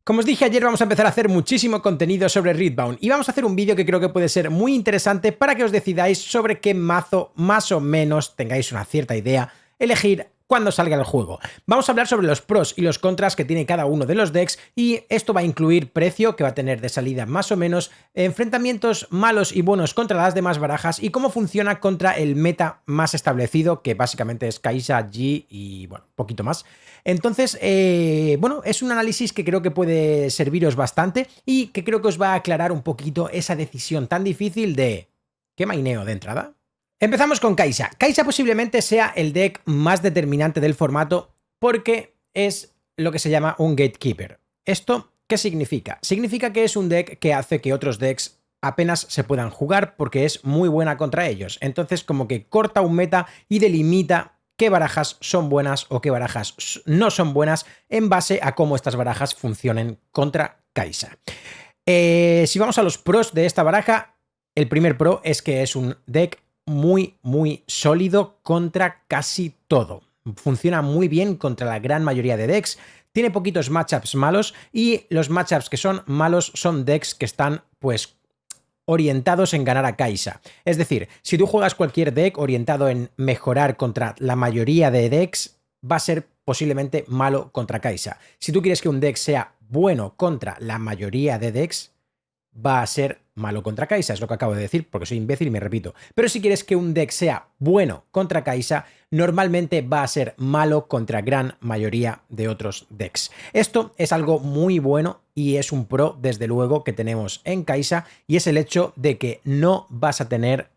Como os dije ayer, vamos a empezar a hacer muchísimo contenido sobre Riftbound y vamos a hacer un vídeo que creo que puede ser muy interesante para que os decidáis sobre qué mazo más o menos tengáis una cierta idea elegir cuando salga el juego. Vamos a hablar sobre los pros y los contras que tiene cada uno de los decks y esto va a incluir precio que va a tener de salida más o menos, enfrentamientos malos y buenos contra las demás barajas y cómo funciona contra el meta más establecido, que básicamente es Kai'Sa, Yi y bueno, un poquito más. Entonces, bueno, es un análisis que creo que puede serviros bastante y que creo que os va a aclarar un poquito esa decisión tan difícil de ¿qué maineo de entrada? Empezamos con Kai'Sa. Kai'Sa posiblemente sea el deck más determinante del formato porque es lo que se llama un gatekeeper. ¿Esto qué significa? Significa que es un deck que hace que otros decks apenas se puedan jugar porque es muy buena contra ellos. Entonces como que corta un meta y delimita qué barajas son buenas o qué barajas no son buenas en base a cómo estas barajas funcionen contra Kai'Sa. Si vamos a los pros de esta baraja, el primer pro es que es un deck muy sólido contra casi todo. Funciona muy bien contra la gran mayoría de decks, tiene poquitos matchups malos y los matchups que son malos son decks que están pues orientados en ganar a Kai'Sa. Es decir, si tú juegas cualquier deck orientado en mejorar contra la mayoría de decks, va a ser posiblemente malo contra Kai'Sa. Si tú quieres que un deck sea bueno contra la mayoría de decks, va a ser malo contra Kai'Sa, es lo que acabo de decir, porque soy imbécil y me repito. Pero si quieres que un deck sea bueno contra Kai'Sa, normalmente va a ser malo contra gran mayoría de otros decks. Esto es algo muy bueno y es un pro, desde luego, que tenemos en Kai'Sa, y es el hecho de que no vas a tener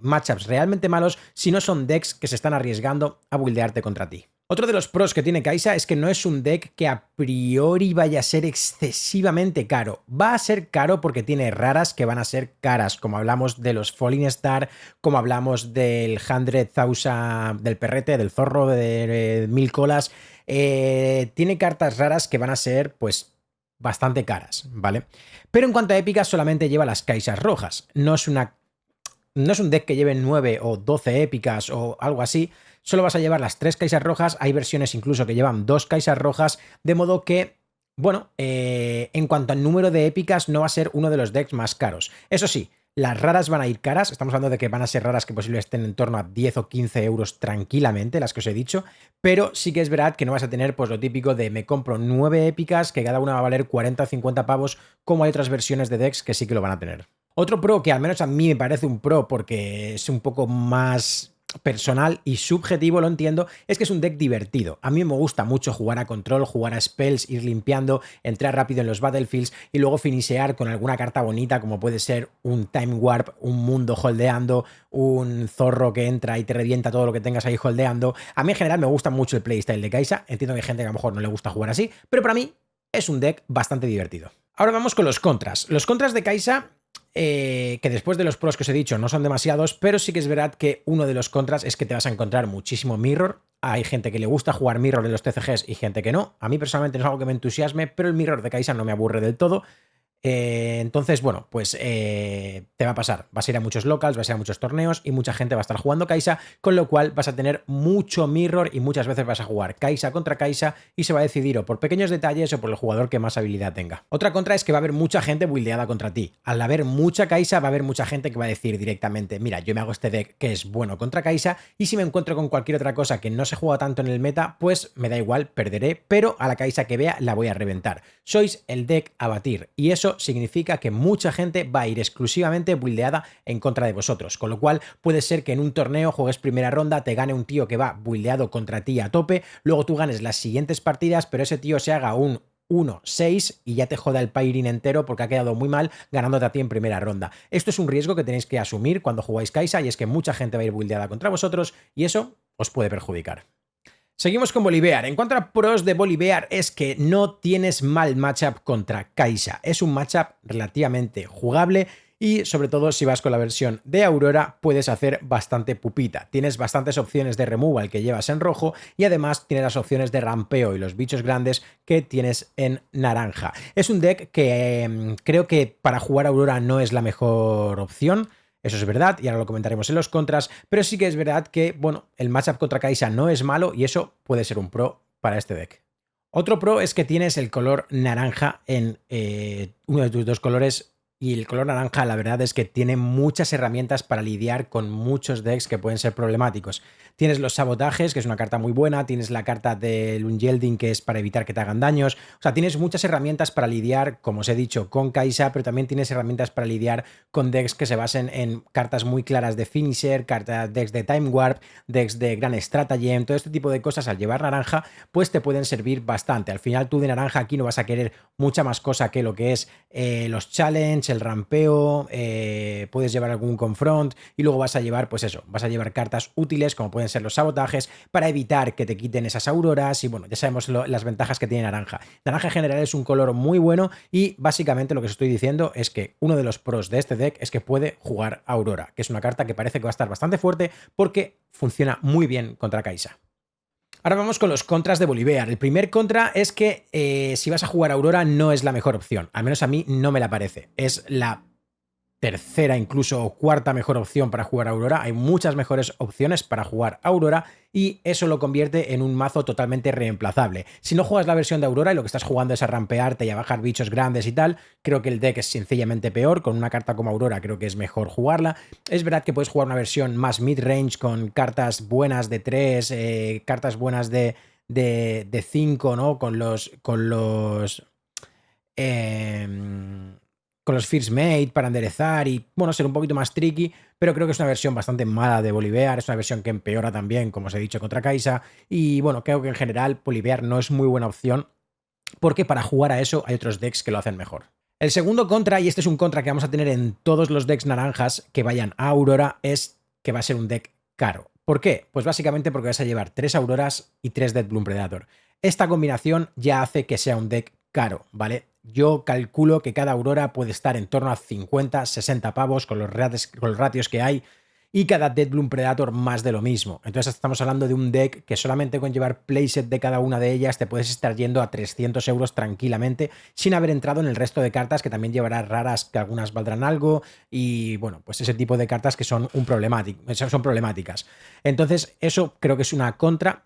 matchups realmente malos si no son decks que se están arriesgando a buildearte contra ti. Otro de los pros que tiene Kai'Sa es que no es un deck que a priori vaya a ser excesivamente caro. Va a ser caro porque tiene raras que van a ser caras, como hablamos de los Falling Star, como hablamos del 100,000, del perrete, del zorro de 1000 colas. Tiene cartas raras que van a ser, pues, bastante caras, ¿vale? Pero en cuanto a épicas, solamente lleva las Kai'Sas rojas. No es un deck que lleve 9 o 12 épicas o algo así. Solo vas a llevar las 3 Kai'Sas rojas, hay versiones incluso que llevan 2 Kai'Sas rojas, de modo que, bueno, en cuanto al número de épicas no va a ser uno de los decks más caros. Eso sí, las raras van a ir caras, estamos hablando de que van a ser raras que posiblemente estén en torno a 10 o 15 euros tranquilamente, las que os he dicho, pero sí que es verdad que no vas a tener pues lo típico de me compro 9 épicas, que cada una va a valer 40 o 50 pavos, como hay otras versiones de decks que sí que lo van a tener. Otro pro que al menos a mí me parece un pro porque es un poco más personal y subjetivo, lo entiendo, es que es un deck divertido. A mí me gusta mucho jugar a control, jugar a spells, ir limpiando, entrar rápido en los battlefields y luego finisear con alguna carta bonita como puede ser un Time Warp, un mundo holdeando, un zorro que entra y te revienta todo lo que tengas ahí holdeando. A mí en general me gusta mucho el playstyle de Kai'Sa, entiendo que hay gente que a lo mejor no le gusta jugar así, pero para mí es un deck bastante divertido. Ahora vamos con los contras. Los contras de Kai'Sa, que después de los pros que os he dicho no son demasiados, pero sí que es verdad que uno de los contras es que te vas a encontrar muchísimo mirror. Hay gente que le gusta jugar mirror en los TCGs y gente que no. A mí personalmente no es algo que me entusiasme, pero el mirror de Kai'Sa no me aburre del todo. Entonces, bueno, pues te va a pasar. Vas a ir a muchos locals, vas a ir a muchos torneos y mucha gente va a estar jugando Kai'Sa, con lo cual vas a tener mucho mirror y muchas veces vas a jugar Kai'Sa contra Kai'Sa y se va a decidir o por pequeños detalles o por el jugador que más habilidad tenga. Otra contra es que va a haber mucha gente buildeada contra ti. Al haber mucha Kai'Sa va a haber mucha gente que va a decir directamente, mira, yo me hago este deck que es bueno contra Kai'Sa y si me encuentro con cualquier otra cosa que no se juega tanto en el meta, pues me da igual, perderé, pero a la Kai'Sa que vea la voy a reventar. Sois el deck a batir y eso significa que mucha gente va a ir exclusivamente buildeada en contra de vosotros, con lo cual puede ser que en un torneo juegues primera ronda, te gane un tío que va buildeado contra ti a tope, luego tú ganes las siguientes partidas, pero ese tío se haga un 1-6 y ya te joda el pairing entero porque ha quedado muy mal ganándote a ti en primera ronda. Esto es un riesgo que tenéis que asumir cuando jugáis Kai'Sa y es que mucha gente va a ir buildeada contra vosotros y eso os puede perjudicar. Seguimos con Volibear. En cuanto a pros de Volibear es que no tienes mal matchup contra Kai'Sa. Es un matchup relativamente jugable y sobre todo si vas con la versión de Aurora puedes hacer bastante pupita. Tienes bastantes opciones de removal que llevas en rojo y además tienes las opciones de rampeo y los bichos grandes que tienes en naranja. Es un deck que creo que para jugar Aurora no es la mejor opción. Eso es verdad, y ahora lo comentaremos en los contras, pero sí que es verdad que, bueno, el matchup contra Kai'Sa no es malo y eso puede ser un pro para este deck. Otro pro es que tienes el color naranja en uno de tus dos colores. Y el color naranja, la verdad es que tiene muchas herramientas para lidiar con muchos decks que pueden ser problemáticos. Tienes los sabotajes, que es una carta muy buena, tienes la carta del Unyelding, que es para evitar que te hagan daños. O sea, tienes muchas herramientas para lidiar, como os he dicho, con Kai'Sa, pero también tienes herramientas para lidiar con decks que se basen en cartas muy claras de Finisher, decks de Time Warp, decks de Grand Stratagem, todo este tipo de cosas al llevar naranja, pues te pueden servir bastante. Al final tú de naranja aquí no vas a querer mucha más cosa que lo que es los challenge, el rampeo, puedes llevar algún confront y luego vas a llevar, pues eso, vas a llevar cartas útiles como pueden ser los sabotajes para evitar que te quiten esas auroras y bueno, ya sabemos las ventajas que tiene naranja. Naranja en general es un color muy bueno y básicamente lo que os estoy diciendo es que uno de los pros de este deck es que puede jugar Aurora, que es una carta que parece que va a estar bastante fuerte porque funciona muy bien contra Kai'Sa. Ahora vamos con los contras de Volibear. El primer contra es que si vas a jugar Aurora no es la mejor opción. Al menos a mí no me la parece. Es la tercera incluso o cuarta mejor opción para jugar Aurora. Hay muchas mejores opciones para jugar Aurora y eso lo convierte en un mazo totalmente reemplazable. Si no juegas la versión de Aurora y lo que estás jugando es a rampearte y a bajar bichos grandes y tal, creo que el deck es sencillamente peor. Con una carta como Aurora creo que es mejor jugarla. Es verdad que puedes jugar una versión más mid-range con cartas buenas de 3, cartas buenas de 5, ¿no? Con los First Mate para enderezar y, bueno, ser un poquito más tricky, pero creo que es una versión bastante mala de Volibear, es una versión que empeora también, como os he dicho, contra Kai'Sa, y bueno, creo que en general Volibear no es muy buena opción, porque para jugar a eso hay otros decks que lo hacen mejor. El segundo contra, y este es un contra que vamos a tener en todos los decks naranjas que vayan a Aurora, es que va a ser un deck caro. ¿Por qué? Pues básicamente porque vas a llevar 3 Auroras y 3 Deathbloom Predator. Esta combinación ya hace que sea un deck caro, ¿vale? Yo calculo que cada Aurora puede estar en torno a 50, 60 pavos con los ratios que hay y cada Deathbloom Predator más de lo mismo. Entonces estamos hablando de un deck que solamente con llevar playset de cada una de ellas te puedes estar yendo a 300 euros tranquilamente sin haber entrado en el resto de cartas que también llevarás raras, que algunas valdrán algo y bueno, pues ese tipo de cartas que son son problemáticas. Entonces eso creo que es una contra.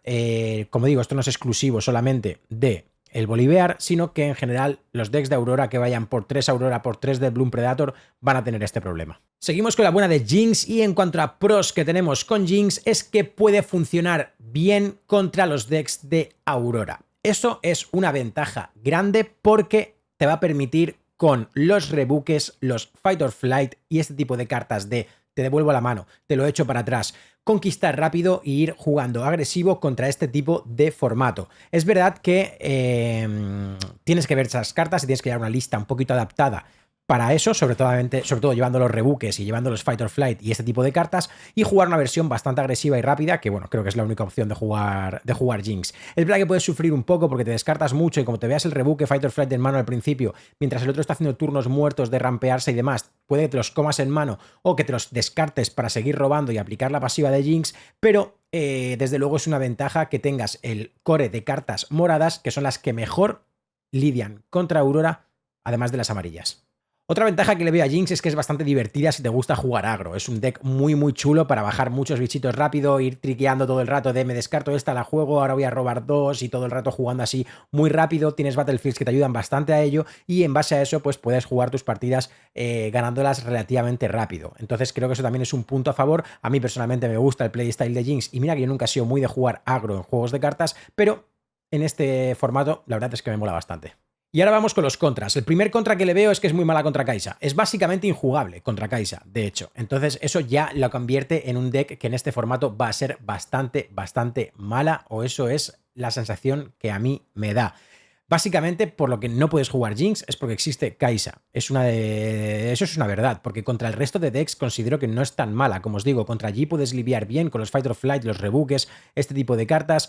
Como digo, esto no es exclusivo solamente de el Volibear, sino que en general los decks de Aurora que vayan por 3 Aurora, por 3 Deathbloom Predator van a tener este problema. Seguimos con la buena de Jinx y en cuanto a pros que tenemos con Jinx es que puede funcionar bien contra los decks de Aurora. Eso es una ventaja grande porque te va a permitir con los rebuques, los Fight or Flight y este tipo de cartas de te devuelvo la mano, te lo echo para atrás, conquistar rápido e ir jugando agresivo contra este tipo de formato. Es verdad que tienes que ver esas cartas y tienes que llevar una lista un poquito adaptada para eso, sobre todo llevando los rebuques y llevando los Fight or Flight y este tipo de cartas, y jugar una versión bastante agresiva y rápida, que bueno, creo que es la única opción de jugar Jinx. Es verdad que puedes sufrir un poco porque te descartas mucho y como te veas el rebuque Fight or Flight en mano al principio, mientras el otro está haciendo turnos muertos de rampearse y demás, puede que te los comas en mano o que te los descartes para seguir robando y aplicar la pasiva de Jinx, pero desde luego es una ventaja que tengas el core de cartas moradas, que son las que mejor lidian contra Aurora, además de las amarillas. Otra ventaja que le veo a Jinx es que es bastante divertida si te gusta jugar agro. Es un deck muy muy chulo para bajar muchos bichitos rápido, ir triqueando todo el rato de me descarto esta, la juego, ahora voy a robar 2 y todo el rato jugando así muy rápido. Tienes Battlefields que te ayudan bastante a ello y en base a eso pues puedes jugar tus partidas ganándolas relativamente rápido. Entonces creo que eso también es un punto a favor. A mí personalmente me gusta el playstyle de Jinx y mira que yo nunca he sido muy de jugar agro en juegos de cartas, pero en este formato la verdad es que me mola bastante. Y ahora vamos con los contras. El primer contra que le veo es que es muy mala contra Kai'Sa. Es básicamente injugable contra Kai'Sa, de hecho. Entonces eso ya lo convierte en un deck que en este formato va a ser bastante mala, o eso es la sensación que a mí me da. Básicamente, por lo que no puedes jugar Jinx es porque existe Kai'Sa. Eso es una verdad, porque contra el resto de decks considero que no es tan mala. Como os digo, contra Yi puedes lidiar bien con los Fight or Flight, los rebuques, este tipo de cartas.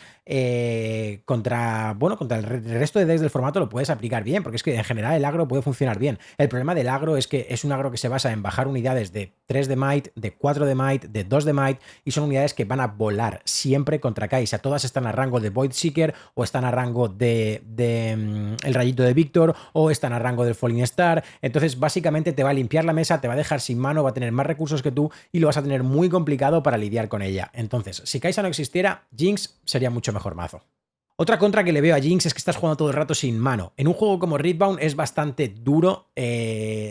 Contra el resto de decks del formato lo puedes aplicar bien, porque es que en general el agro puede funcionar bien. El problema del agro es que es un agro que se basa en bajar unidades de 3 de Might, de 4 de Might, de 2 de Might, y son unidades que van a volar siempre contra Kai'Sa. Todas están a rango de Void Seeker o están a rango de el rayito de Víctor o están a rango del Falling Star. Entonces básicamente te va a limpiar la mesa, te va a dejar sin mano, va a tener más recursos que tú y lo vas a tener muy complicado para lidiar con ella. Entonces, si Kai'Sa no existiera, Jinx sería mucho mejor mazo. Otra contra que le veo a Jinx es que estás jugando todo el rato sin mano. En un juego como Riftbound es bastante duro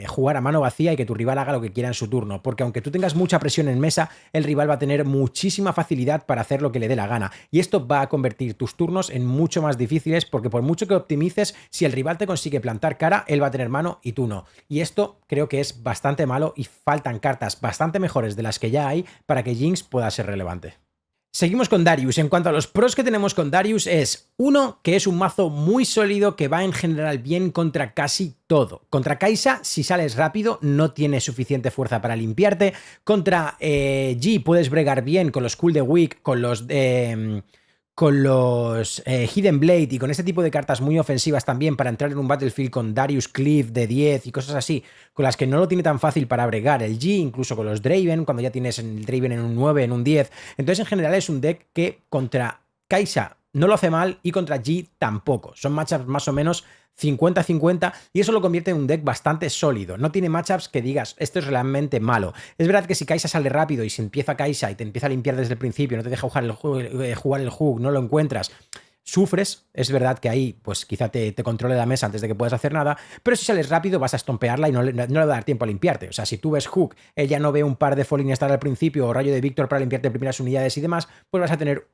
jugar a mano vacía y que tu rival haga lo que quiera en su turno, porque aunque tú tengas mucha presión en mesa, el rival va a tener muchísima facilidad para hacer lo que le dé la gana. Y esto va a convertir tus turnos en mucho más difíciles, porque por mucho que optimices, si el rival te consigue plantar cara, él va a tener mano y tú no. Y esto creo que es bastante malo y faltan cartas bastante mejores de las que ya hay para que Jinx pueda ser relevante. Seguimos con Darius. En cuanto a los pros que tenemos con Darius es, uno, que es un mazo muy sólido que va en general bien contra casi todo. Contra Kai'Sa, si sales rápido, no tienes suficiente fuerza para limpiarte. Contra G puedes bregar bien con los Cool the Weak, con los Hidden Blade y con este tipo de cartas muy ofensivas también para entrar en un Battlefield con Darius Cliff de 10 y cosas así, con las que no lo tiene tan fácil para bregar el G, incluso con los Draven, cuando ya tienes el Draven en un 9, en un 10. Entonces, en general, es un deck que contra Kai'Sa no lo hace mal y contra G tampoco. Son matchups más o menos 50-50 y eso lo convierte en un deck bastante sólido. No tiene matchups que digas, esto es realmente malo. Es verdad que si Kai'Sa sale rápido y si empieza Kai'Sa y te empieza a limpiar desde el principio, no te deja jugar el hook, no lo encuentras, sufres. Es verdad que ahí pues quizá te controle la mesa antes de que puedas hacer nada, pero si sales rápido vas a estompearla y no le va a dar tiempo a limpiarte. O sea, si tú ves hook, ella no ve un par de Falling Star al principio o rayo de Víctor para limpiarte primeras unidades y demás, pues va a tener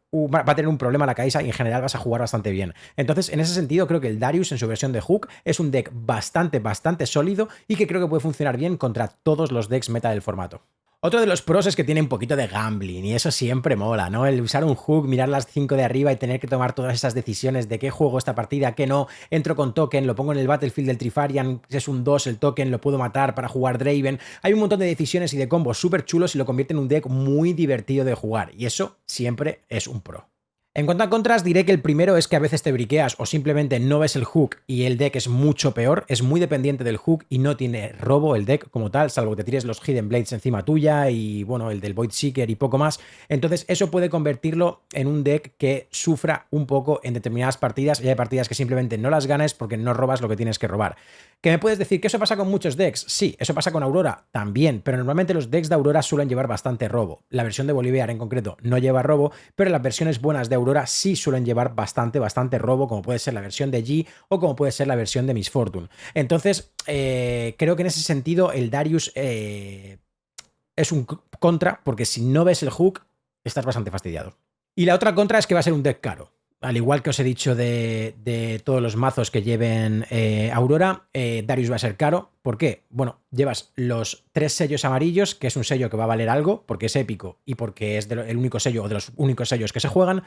un problema la Kai'Sa y en general vas a jugar bastante bien. Entonces, en ese sentido, creo que el Darius en su versión de hook es un deck bastante sólido y que creo que puede funcionar bien contra todos los decks meta del formato. Otro de los pros es que tiene un poquito de gambling y eso siempre mola, ¿no? El usar un hook, mirar las 5 de arriba y tener que tomar todas esas decisiones de qué juego esta partida, qué no, entro con token, lo pongo en el Battlefield del Trifarian, es un 2 el token, lo puedo matar para jugar Draven. Hay un montón de decisiones y de combos súper chulos y lo convierte en un deck muy divertido de jugar y eso siempre es un pro. En cuanto a contras, diré que el primero es que a veces te briqueas o simplemente no ves el hook y el deck es mucho peor, es muy dependiente del hook y no tiene robo el deck como tal, salvo que te tires los Hidden Blades encima tuya y bueno, el del Void Seeker y poco más. Entonces eso puede convertirlo en un deck que sufra un poco en determinadas partidas y hay partidas que simplemente no las ganes porque no robas lo que tienes que robar. ¿Qué me puedes decir? ¿Que eso pasa con muchos decks? Sí, eso pasa con Aurora también, pero normalmente los decks de Aurora suelen llevar bastante robo. La versión de Bolivar en concreto no lleva robo, pero las versiones buenas de Aurora sí suelen llevar bastante robo, como puede ser la versión de G o como puede ser la versión de Miss Fortune. Entonces, creo que en ese sentido el Darius es un contra, porque si no ves el hook, estás bastante fastidiado. Y la otra contra es que va a ser un deck caro. Al igual que os he dicho de todos los mazos que lleven Aurora, Darius va a ser caro. ¿Por qué? Bueno, llevas los 3 sellos amarillos, que es un sello que va a valer algo, porque es épico y porque es el único sello o de los únicos sellos que se juegan.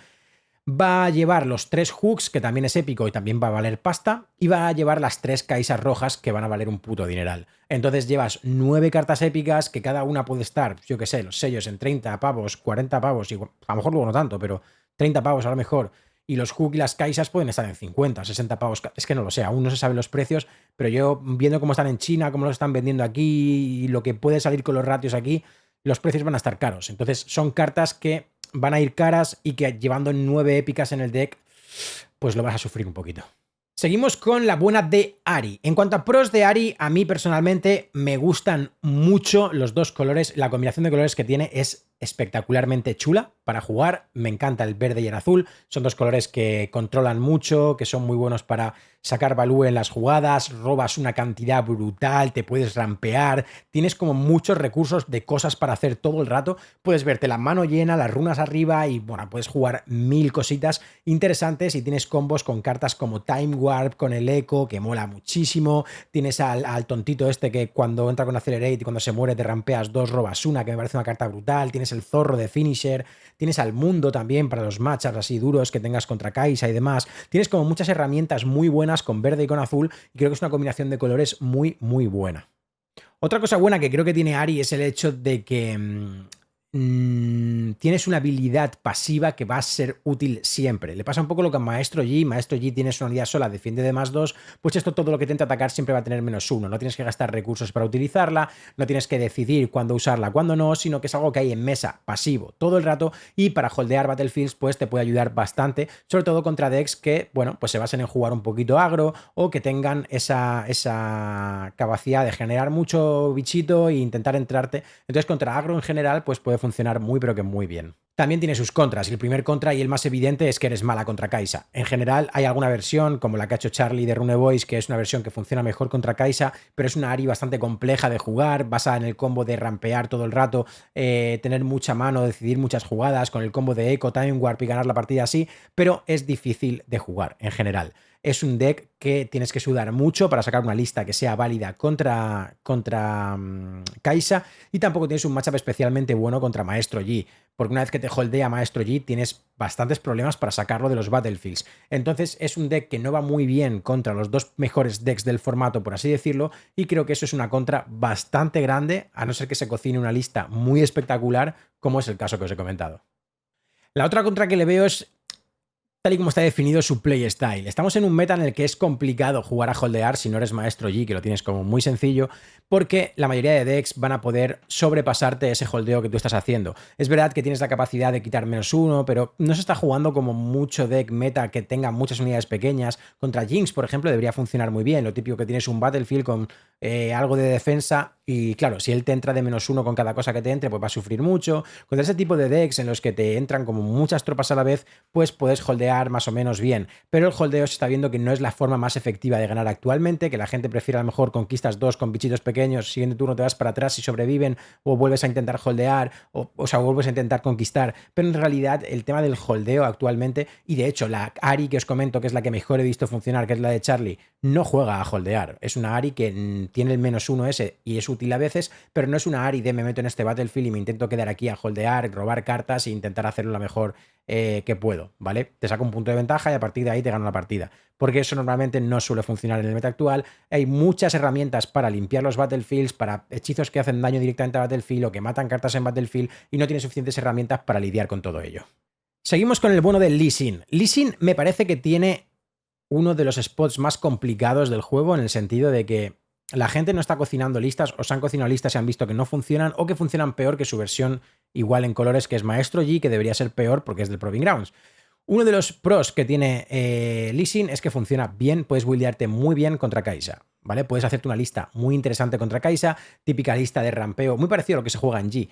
Va a llevar los 3 hooks, que también es épico y también va a valer pasta, y va a llevar las 3 Kai'Sas rojas, que van a valer un puto dineral. Entonces llevas 9 cartas épicas, que cada una puede estar, yo qué sé, los sellos en 30 pavos, 40 pavos, y a lo mejor luego no tanto, pero 30 pavos a lo mejor. Y los Hook y las Kai'Sas pueden estar en 50, 60 pavos. Es que no lo sé, aún no se saben los precios, pero yo viendo cómo están en China, cómo los están vendiendo aquí y lo que puede salir con los ratios aquí, los precios van a estar caros. Entonces son cartas que van a ir caras y que llevando 9 épicas en el deck, pues lo vas a sufrir un poquito. Seguimos con la buena de Ahri. En cuanto a pros de Ahri, a mí personalmente me gustan mucho los dos colores. La combinación de colores que tiene es espectacularmente chula para jugar. Me encanta el verde y el azul. Son dos colores que controlan mucho, que son muy buenos para sacar value en las jugadas, robas una cantidad brutal, te puedes rampear, tienes como muchos recursos de cosas para hacer todo el rato. Puedes verte la mano llena, las runas arriba y bueno, puedes jugar 1000 cositas interesantes y tienes combos con cartas como Time Warp, con el Echo, que mola muchísimo. Tienes al tontito este que cuando entra con Accelerate y cuando se muere te rampeas 2, robas una, que me parece una carta brutal. Tienes el zorro de Finisher, tienes al mundo también para los matchups así duros que tengas contra Kai'Sa y demás. Tienes como muchas herramientas muy buenas con verde y con azul y creo que es una combinación de colores muy buena. Otra cosa buena que creo que tiene Ahri es el hecho de que tienes una habilidad pasiva que va a ser útil siempre. Le pasa un poco lo que a Maestro Yi. Maestro Yi tienes una unidad sola, defiende de +2, pues esto todo lo que intenta atacar siempre va a tener -1. No tienes que gastar recursos para utilizarla, no tienes que decidir cuándo usarla, cuándo no, sino que es algo que hay en mesa, pasivo, todo el rato, y para holdear Battlefields pues te puede ayudar bastante, sobre todo contra decks que, bueno, pues se basen en jugar un poquito agro o que tengan esa capacidad de generar mucho bichito e intentar entrarte. Entonces contra agro en general pues puede funcionar muy pero que muy bien. también tiene sus contras, y el primer contra y el más evidente es que eres mala contra Kai'Sa. En general hay alguna versión, como la que ha hecho Charlie de Runevoice, que es una versión que funciona mejor contra Kai'Sa, pero es una Ahri bastante compleja de jugar, basada en el combo de rampear todo el rato, tener mucha mano, decidir muchas jugadas, con el combo de Echo, Time Warp y ganar la partida así, pero es difícil de jugar en general. Es un deck que tienes que sudar mucho para sacar una lista que sea válida contra Kai'Sa, y tampoco tienes un matchup especialmente bueno contra Maestro Yi, porque una vez que te holdea Maestro Yi tienes bastantes problemas para sacarlo de los battlefields. Entonces es un deck que no va muy bien contra los dos mejores decks del formato, por así decirlo, y creo que eso es una contra bastante grande, a no ser que se cocine una lista muy espectacular, como es el caso que os he comentado. La otra contra que le veo es tal y como está definido su playstyle. Estamos en un meta en el que es complicado jugar a holdear si no eres Maestro Yi, que lo tienes como muy sencillo, porque la mayoría de decks van a poder sobrepasarte ese holdeo que tú estás haciendo. Es verdad que tienes la capacidad de quitar -1, pero no se está jugando como mucho deck meta que tenga muchas unidades pequeñas. Contra Jinx, por ejemplo, debería funcionar muy bien. Lo típico que tienes un battlefield con algo de defensa, y claro, si él te entra de -1 con cada cosa que te entre, pues va a sufrir mucho. Contra ese tipo de decks en los que te entran como muchas tropas a la vez, pues puedes holdear más o menos bien, pero el holdeo se está viendo que no es la forma más efectiva de ganar actualmente, que la gente prefiere a lo mejor conquistas 2 con bichitos pequeños, siguiente turno te vas para atrás y sobreviven, o vuelves a intentar holdear, o sea, vuelves a intentar conquistar, pero en realidad el tema del holdeo actualmente, y de hecho la Ahri que os comento, que es la que mejor he visto funcionar, que es la de Charlie, no juega a holdear, es una Ahri que tiene el -1 ese y es útil a veces, pero no es una Ahri de me meto en este battlefield y me intento quedar aquí a holdear, robar cartas e intentar hacerlo lo mejor que puedo, ¿vale? Te saco un punto de ventaja y a partir de ahí te gano la partida, porque eso normalmente no suele funcionar en el meta actual. Hay muchas herramientas para limpiar los battlefields, para hechizos que hacen daño directamente a battlefield o que matan cartas en battlefield, y no tiene suficientes herramientas para lidiar con todo ello. Seguimos con el bueno de Lee Sin. Lee Sin me parece que tiene uno de los spots más complicados del juego, en el sentido de que la gente no está cocinando listas, o se han cocinado listas y han visto que no funcionan, o que funcionan peor que su versión igual en colores, que es Maestro Yi, que debería ser peor porque es del Proving Grounds. Uno de los pros que tiene Lee Sin es que funciona bien, puedes buildearte muy bien contra Kai'Sa, ¿vale? Puedes hacerte una lista muy interesante contra Kai'Sa, típica lista de rampeo, muy parecido a lo que se juega en G,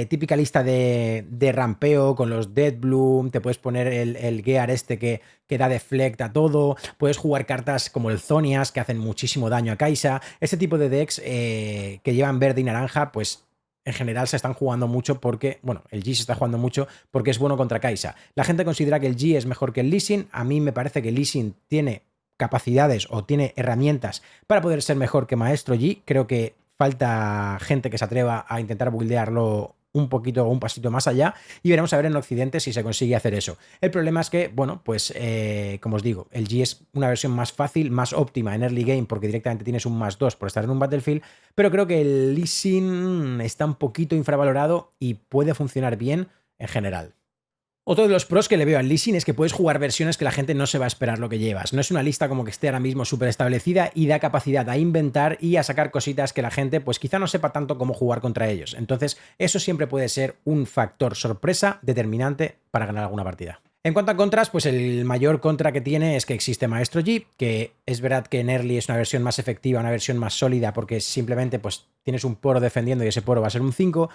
típica lista de rampeo con los Dead Bloom, te puedes poner el Gear este que da deflect a todo, puedes jugar cartas como el Zonias que hacen muchísimo daño a Kai'Sa, ese tipo de decks que llevan verde y naranja, pues en general se están jugando mucho porque, bueno, el G se está jugando mucho porque es bueno contra Kai'Sa. La gente considera que el G es mejor que el Lee Sin. A mí me parece que Lee Sin tiene capacidades o tiene herramientas para poder ser mejor que Maestro Yi. Creo que falta gente que se atreva a intentar buildearlo un poquito o un pasito más allá, y veremos a ver en Occidente si se consigue hacer eso. El problema es que, bueno, pues como os digo, el G es una versión más fácil, más óptima en early game, porque directamente tienes un +2 por estar en un battlefield, pero creo que el Lee Sin está un poquito infravalorado y puede funcionar bien en general. Otro de los pros que le veo al Lee Sin es que puedes jugar versiones que la gente no se va a esperar lo que llevas. No es una lista como que esté ahora mismo súper establecida, y da capacidad a inventar y a sacar cositas que la gente pues quizá no sepa tanto cómo jugar contra ellos. Entonces eso siempre puede ser un factor sorpresa determinante para ganar alguna partida. En cuanto a contras, pues el mayor contra que tiene es que existe Maestro Yi, que es verdad que en early es una versión más efectiva, una versión más sólida, porque simplemente pues tienes un poro defendiendo y ese poro va a ser un 5.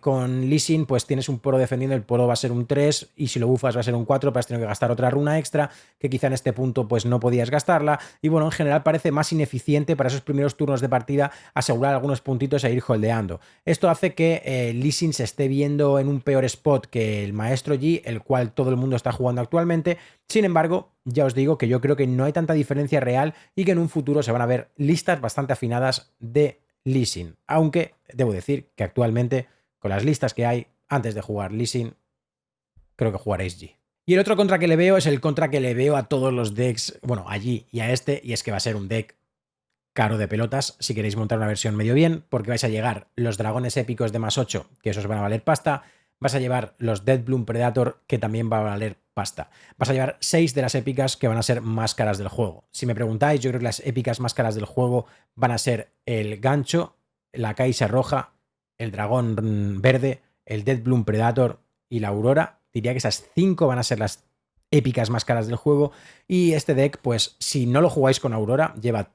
Con Lee Sin pues tienes un poro defendiendo, el poro va a ser un 3, y si lo bufas va a ser un 4, pero has tenido que gastar otra runa extra, que quizá en este punto pues no podías gastarla, y bueno, en general parece más ineficiente para esos primeros turnos de partida asegurar algunos puntitos e ir holdeando. Esto hace que Lee Sin se esté viendo en un peor spot que el Maestro Yi, el cual todo el mundo está jugando actualmente. Sin embargo, ya os digo que yo creo que no hay tanta diferencia real, y que en un futuro se van a ver listas bastante afinadas de Lee Sin, aunque debo decir que actualmente con las listas que hay, antes de jugar Lee Sin, creo que jugaréis G. Y el otro contra que le veo es el contra que le veo a todos los decks, bueno, allí y a este, y es que va a ser un deck caro de pelotas si queréis montar una versión medio bien, porque vais a llegar los dragones épicos de +8, que esos van a valer pasta, vas a llevar los Dead Bloom Predator, que también va a valer pasta, vas a llevar 6 de las épicas que van a ser más caras del juego. Si me preguntáis, yo creo que las épicas más caras del juego van a ser el gancho, la Kai'Sa roja, el dragón verde, el Dead Bloom Predator y la Aurora. Diría que esas 5 van a ser las épicas más caras del juego, y este deck, pues si no lo jugáis con Aurora, lleva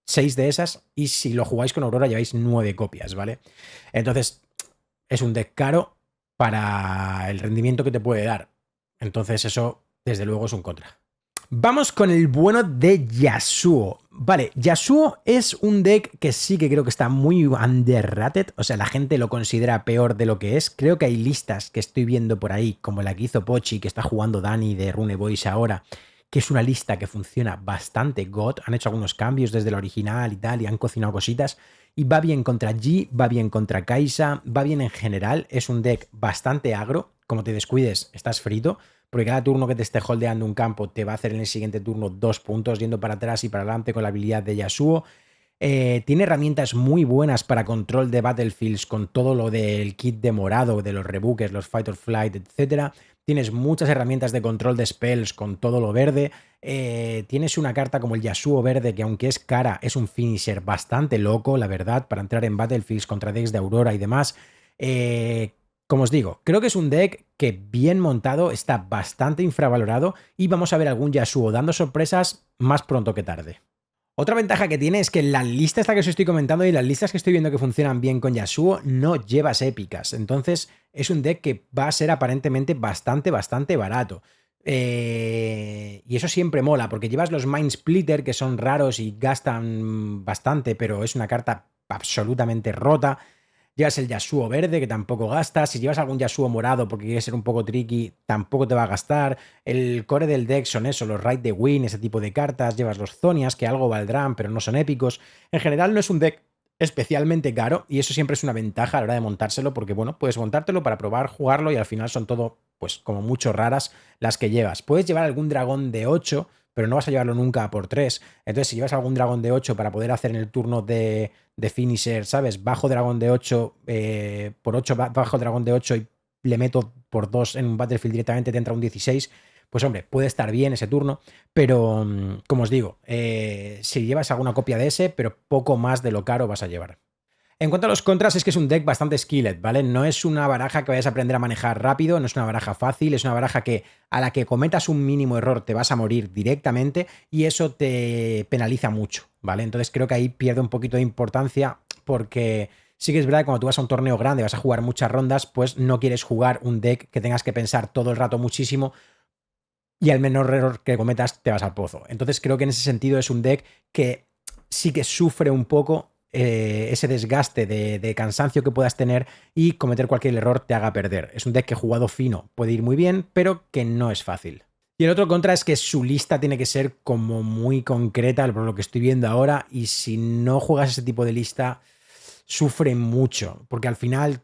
6 de esas, y si lo jugáis con Aurora lleváis 9 copias, ¿vale? Entonces es un deck caro, para el rendimiento que te puede dar. Entonces eso, desde luego, es un contra. Vamos con el bueno de Yasuo. Vale, Yasuo es un deck que sí que creo que está muy underrated, o sea, la gente lo considera peor de lo que es. Creo que hay listas que estoy viendo por ahí, como la que hizo Pochi, que está jugando Dani de Rune Boys ahora, que es una lista que funciona bastante god. Han hecho algunos cambios desde la original y tal, y han cocinado cositas. Y va bien contra G, va bien contra Kai'Sa, va bien en general. Es un deck bastante agro. Como te descuides, estás frito. Porque cada turno que te esté holdeando un campo te va a hacer en el siguiente turno 2 puntos, yendo para atrás y para adelante con la habilidad de Yasuo. Tiene herramientas muy buenas para control de battlefields con todo lo del kit de morado, de los rebooks, los fight or flight, etc. Tienes muchas herramientas de control de spells con todo lo verde. Tienes una carta como el Yasuo verde que, aunque es cara, es un finisher bastante loco, la verdad, para entrar en battlefields contra decks de Aurora y demás. Como os digo, creo que es un deck que, bien montado, está bastante infravalorado y vamos a ver algún Yasuo dando sorpresas más pronto que tarde. Otra ventaja que tiene es que la lista esta que os estoy comentando y las listas que estoy viendo que funcionan bien con Yasuo no llevas épicas. Entonces es un deck que va a ser aparentemente bastante barato. Y eso siempre mola, porque llevas los Mind Splitter, que son raros y gastan bastante, pero es una carta absolutamente rota. Llevas el Yasuo verde, que tampoco gasta. Si llevas algún Yasuo morado porque quieres ser un poco tricky, tampoco te va a gastar. El core del deck son eso, los Ride the Win, ese tipo de cartas. Llevas los Zonias, que algo valdrán, pero no son épicos. En general no es un deck especialmente caro, y eso siempre es una ventaja a la hora de montárselo, porque bueno, puedes montártelo para probar, jugarlo, y al final son todo, pues como mucho raras las que llevas. Puedes llevar algún dragón de 8, pero no vas a llevarlo nunca a por 3. Entonces, si llevas algún dragón de 8 para poder hacer en el turno de finisher, ¿sabes? Bajo dragón de 8, por 8 bajo dragón de 8 y le meto por 2 en un battlefield directamente, te entra un 16. Pues hombre, puede estar bien ese turno, pero como os digo, si llevas alguna copia de ese, pero poco más de lo caro vas a llevar. En cuanto a los contras, es que es un deck bastante skilled, ¿vale? No es una baraja que vayas a aprender a manejar rápido, no es una baraja fácil, es una baraja que a la que cometas un mínimo error te vas a morir directamente, y eso te penaliza mucho, ¿vale? Entonces creo que ahí pierde un poquito de importancia, porque sí que es verdad que cuando tú vas a un torneo grande, vas a jugar muchas rondas, pues no quieres jugar un deck que tengas que pensar todo el rato muchísimo, y al menor error que cometas te vas al pozo. Entonces creo que en ese sentido es un deck que sí que sufre un poco ese desgaste de cansancio que puedas tener, y cometer cualquier error te haga perder. Es un deck que, jugado fino, puede ir muy bien, pero que no es fácil. Y el otro contra es que su lista tiene que ser como muy concreta, por lo que estoy viendo ahora, y si no juegas ese tipo de lista, sufre mucho, porque al final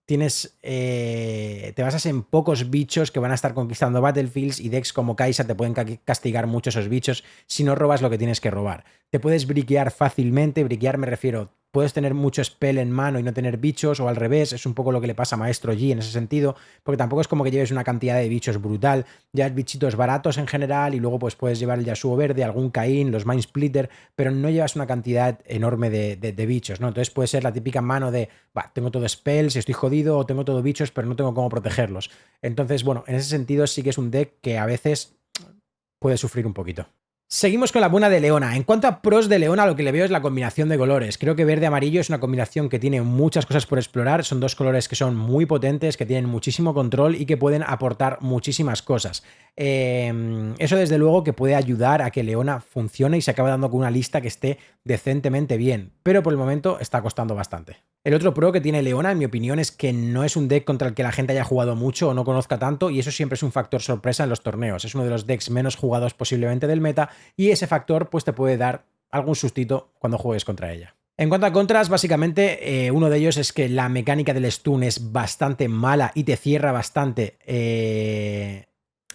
te basas en pocos bichos que van a estar conquistando battlefields, y decks como Kai'Sa te pueden castigar mucho esos bichos si no robas lo que tienes que robar. Te puedes briquear fácilmente, briquear me refiero, puedes tener mucho spell en mano y no tener bichos, o al revés, es un poco lo que le pasa a Maestro Yi en ese sentido, porque tampoco es como que lleves una cantidad de bichos brutal, ya es bichitos baratos en general, y luego pues puedes llevar el Yasuo verde, algún Caín, los Mind Splitter, pero no llevas una cantidad enorme de bichos, ¿no? Entonces puede ser la típica mano de, tengo todo spells, estoy jodido, o tengo todo bichos, pero no tengo cómo protegerlos. Entonces, bueno, en ese sentido sí que es un deck que a veces puede sufrir un poquito. Seguimos con la buena de Leona. En cuanto a pros de Leona, lo que le veo es la combinación de colores. Creo que verde-amarillo es una combinación que tiene muchas cosas por explorar. Son dos colores que son muy potentes, que tienen muchísimo control y que pueden aportar muchísimas cosas. Eso desde luego que puede ayudar a que Leona funcione y se acabe dando con una lista que esté decentemente bien, pero por el momento está costando bastante. El otro pro que tiene Leona, en mi opinión, es que no es un deck contra el que la gente haya jugado mucho o no conozca tanto, y eso siempre es un factor sorpresa en los torneos. Es uno de los decks menos jugados posiblemente del meta, y ese factor pues te puede dar algún sustito cuando juegues contra ella. En cuanto a contras, básicamente uno de ellos es que la mecánica del stun es bastante mala y te cierra bastante